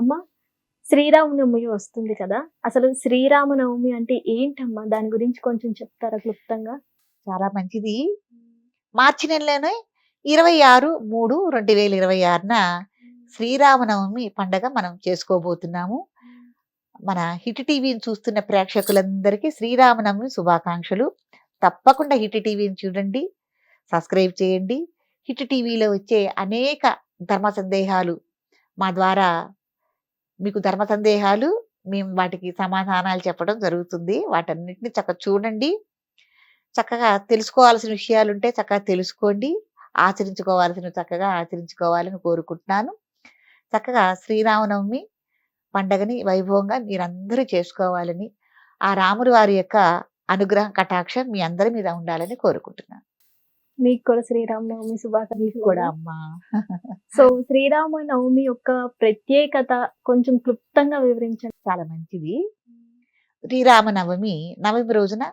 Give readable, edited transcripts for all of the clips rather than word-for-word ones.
అమ్మ, శ్రీరామనవమి వస్తుంది కదా! అసలు శ్రీరామనవమి అంటే ఏంటమ్మా? దాని గురించి కొంచెం చెప్తారా క్లుప్తంగా? చాలా మంచిది. మార్చి నెలలోనే 26/3/2026న శ్రీరామనవమి పండగ మనం చేసుకోబోతున్నాము. మన హిట్ టీవీని చూస్తున్న ప్రేక్షకులందరికీ శ్రీరామనవమి శుభాకాంక్షలు. తప్పకుండా హిట్ టీవీని చూడండి. సబ్స్క్రైబ్ చేయండి. హిట్ టీవీలో వచ్చే అనేక ధర్మ సందేహాలు మా ద్వారా మీకు ధర్మ సందేహాలు మేము వాటికి సమాధానాలు చెప్పడం జరుగుతుంది. వాటన్నిటిని చక్కగా చూడండి. చక్కగా తెలుసుకోవాల్సిన విషయాలుంటే చక్కగా తెలుసుకోండి. ఆచరించుకోవాల్సినవి చక్కగా ఆచరించుకోవాలని కోరుకుంటున్నాను. చక్కగా శ్రీరామనవమి పండగని వైభవంగా మీరందరూ చేసుకోవాలని, ఆ రాములు వారి యొక్క అనుగ్రహం, కటాక్షం మీ అందరి మీద ఉండాలని కోరుకుంటున్నాను. మీకు కూడా శ్రీరామనవమి మీకు శుభాకాంక్షలు కూడా అమ్మా. అమ్మా. సో, శ్రీరామనవమి యొక్క ప్రత్యేకత కొంచెం క్లుప్తంగా వివరించండి. చాలా మంచిది. శ్రీరామనవమి నవమి రోజున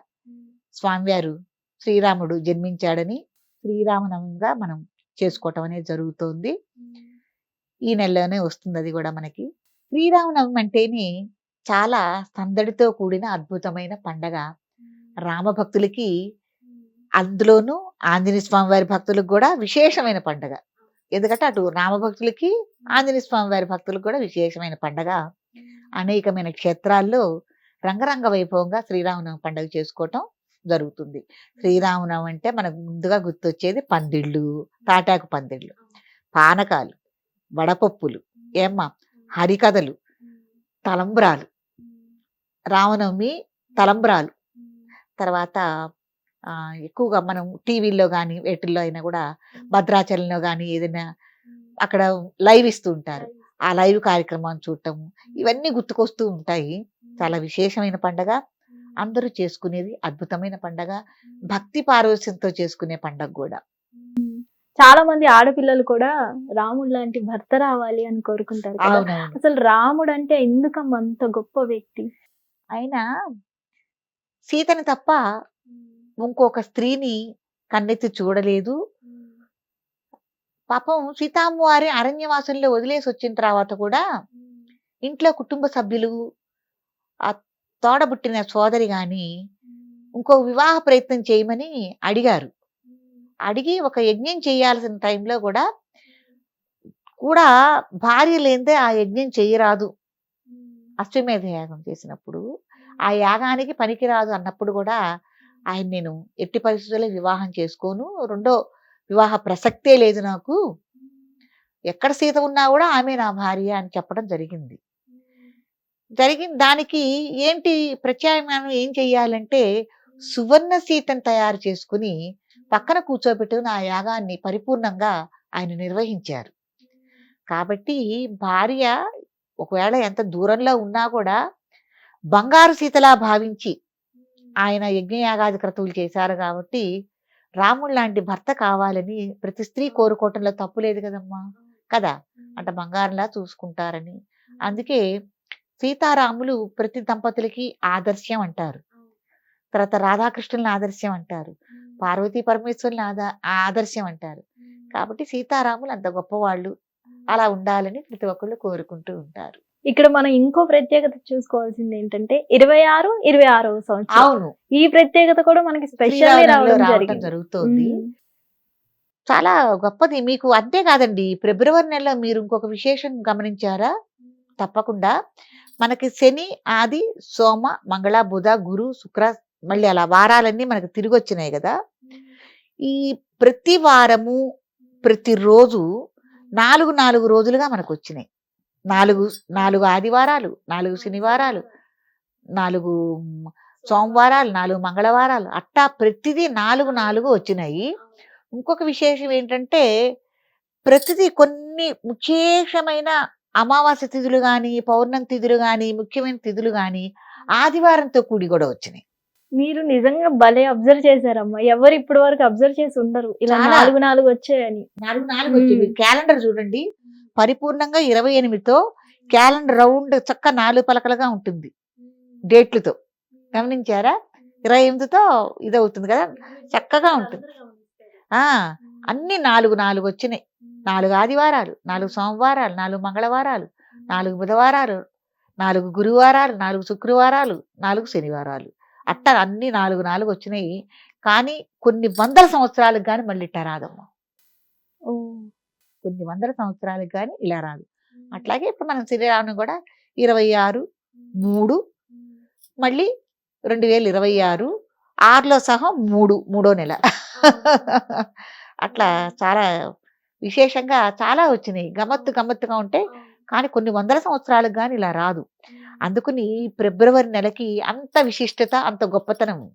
స్వామివారు శ్రీరాముడు జన్మించాడని శ్రీరామనవమిగా మనం చేసుకోవటం అనేది జరుగుతోంది. ఈ నెలలోనే వస్తుంది అది కూడా మనకి. శ్రీరామనవమి అంటేనే చాలా సందడితో కూడిన అద్భుతమైన పండగ. రామభక్తులకి, అందులోనూ ఆంజనేయ స్వామి వారి భక్తులకు కూడా విశేషమైన పండగ. ఎందుకంటే అటు రామభక్తులకి, ఆంజనేయ స్వామి వారి భక్తులకు కూడా విశేషమైన పండగ. అనేకమైన క్షేత్రాల్లో రంగరంగ వైభవంగా శ్రీరామనవమి పండుగ చేసుకోవటం జరుగుతుంది. శ్రీరామనవమి అంటే మనకు ముందుగా గుర్తొచ్చేది పందిళ్ళు, తాటాకు పందిళ్ళు, పానకాలు, వడపప్పులు, ఏమ్మా హరికథలు, తలంబ్రాలు, రామనవమి తలంబ్రాలు. తర్వాత ఎక్కువగా మనం టీవీల్లో కానీ వేటిల్లో అయినా కూడా భద్రాచలంలో కానీ ఏదైనా అక్కడ లైవ్ ఇస్తూ ఉంటారు. ఆ లైవ్ కార్యక్రమాన్ని చూడటము ఇవన్నీ గుర్తుకొస్తూ ఉంటాయి. చాలా విశేషమైన పండగ. అందరూ చేసుకునేది అద్భుతమైన పండగ. భక్తి పారవశ్యంతో చేసుకునే పండగ కూడా. చాలా మంది ఆడపిల్లలు కూడా రాముడు లాంటి భర్త రావాలి అని కోరుకుంటారు కదా! అవునవును. అసలు రాముడు అంటే ఎందుకమ్మా అంత గొప్ప వ్యక్తి? ఆయన సీతని తప్ప ఇంకొక స్త్రీని కన్నెత్తి చూడలేదు. పాపం సీతమ్మవారి అరణ్యవాసంలో వదిలేసి వచ్చిన తర్వాత కూడా ఇంట్లో కుటుంబ సభ్యులు, ఆ తోడబుట్టిన సోదరి గాని ఇంకో వివాహ ప్రయత్నం చేయమని అడిగారు. అడిగి ఒక యజ్ఞం చేయాల్సిన టైంలో కూడా భార్య లేనిదే ఆ యజ్ఞం చేయరాదు. అశ్వమేధ యాగం చేసినప్పుడు ఆ యాగానికి పనికిరాదు అన్నప్పుడు కూడా ఆయన నేను ఎట్టి పరిస్థితుల్లో వివాహం చేసుకోను, రెండో వివాహ ప్రసక్తే లేదు నాకు, ఎక్కడ సీత ఉన్నా కూడా ఆమె నా భార్య అని చెప్పడం జరిగింది. దానికి ఏంటి ప్రత్యామ్నాయం ఏం చెయ్యాలంటే సువర్ణ సీతను తయారు చేసుకుని పక్కన కూర్చోబెట్టుకుని ఆ యాగాన్ని పరిపూర్ణంగా ఆయన నిర్వహించారు. కాబట్టి భార్య ఒకవేళ ఎంత దూరంలో ఉన్నా కూడా బంగారు సీతలా భావించి ఆయన యజ్ఞయాగాది క్రతువులు చేశారు. కాబట్టి రాముడు లాంటి భర్త కావాలని ప్రతి స్త్రీ కోరుకోవటంలో తప్పు లేదు కదమ్మా, కదా. అంటే బంగారంలా చూసుకుంటారని. అందుకే సీతారాములు ప్రతి దంపతులకి ఆదర్శం అంటారు. తర్వాత రాధాకృష్ణుల్ని ఆదర్శం అంటారు. పార్వతీ పరమేశ్వరుని ఆదర్శం అంటారు. కాబట్టి సీతారాములు అంత గొప్పవాళ్ళు. అలా ఉండాలని ప్రతి ఒక్కళ్ళు కోరుకుంటూ ఉంటారు. ఇక్కడ మనం ఇంకో ప్రత్యేకత చూసుకోవాల్సింది ఏంటంటే 26 సంవత్సరం. అవును, ఈ ప్రత్యేకత కూడా మనకి స్పెషల్లీ రావడం జరుగుతోంది. చాలా గొప్పది. మీకు అంతే కాదండి, ఫిబ్రవరి నెలలో మీరు ఇంకొక విశేషం గమనించారా? తప్పకుండా మనకి శని, ఆది, సోమ, మంగళ, బుధ, గురు, శుక్ర, మళ్ళీ అలా వారాలన్నీ మనకు తిరిగి వచ్చినాయి కదా. ఈ ప్రతి వారము ప్రతిరోజు 4 రోజులుగా మనకు వచ్చినాయి. 4 ఆదివారాలు, 4 శనివారాలు, 4 సోమవారాలు, 4 మంగళవారాలు, అట్టా ప్రతిదీ 4 వచ్చినాయి. ఇంకొక విశేషం ఏంటంటే ప్రతిదీ కొన్ని విశేషమైన అమావాస్య తిథులు కానీ, పౌర్ణమి తిథులు కానీ, ముఖ్యమైన తిథులు కానీ ఆదివారంతో కూడి కూడా వచ్చినాయి. మీరు నిజంగా భలే అబ్జర్వ్ చేశారమ్మా. ఎవరు ఇప్పటి వరకు అబ్జర్వ్ చేసి ఉండరు ఇలా 4 వచ్చాయని. 4 వచ్చింది. క్యాలెండర్ చూడండి, పరిపూర్ణంగా 28తో క్యాలెండర్ రౌండ్ చక్క 4 పలకలుగా ఉంటుంది డేట్లతో. గమనించారా? 28తో ఇదవుతుంది కదా, చక్కగా ఉంటుంది. అన్ని 4 వచ్చినాయి. 4 ఆదివారాలు, 4 సోమవారాలు, 4 మంగళవారాలు, 4 బుధవారాలు, 4 గురువారాలు, 4 శుక్రవారాలు, 4 శనివారాలు. అట్టా అన్నీ 4, 4 వచ్చినాయి. కానీ కొన్ని వందల సంవత్సరాలకు గాని మళ్ళీ ఇట్టా రాదమ్మా. ఓహ్! కొన్ని వందల సంవత్సరాలకు గాని ఇలా రాదు. అట్లాగే ఇప్పుడు మనం శ్రీరాముని కూడా 26/3 మళ్ళీ 2026 6లో సహం 3 మూడో నెల. అట్లా చాలా విశేషంగా చాలా వచ్చినాయి. గమ్మత్తుగా ఉంటే కానీ కొన్ని వందల సంవత్సరాలకు గాని ఇలా రాదు. అందుకని ఫిబ్రవరి నెలకి అంత విశిష్టత, అంత గొప్పతనం ఉంది.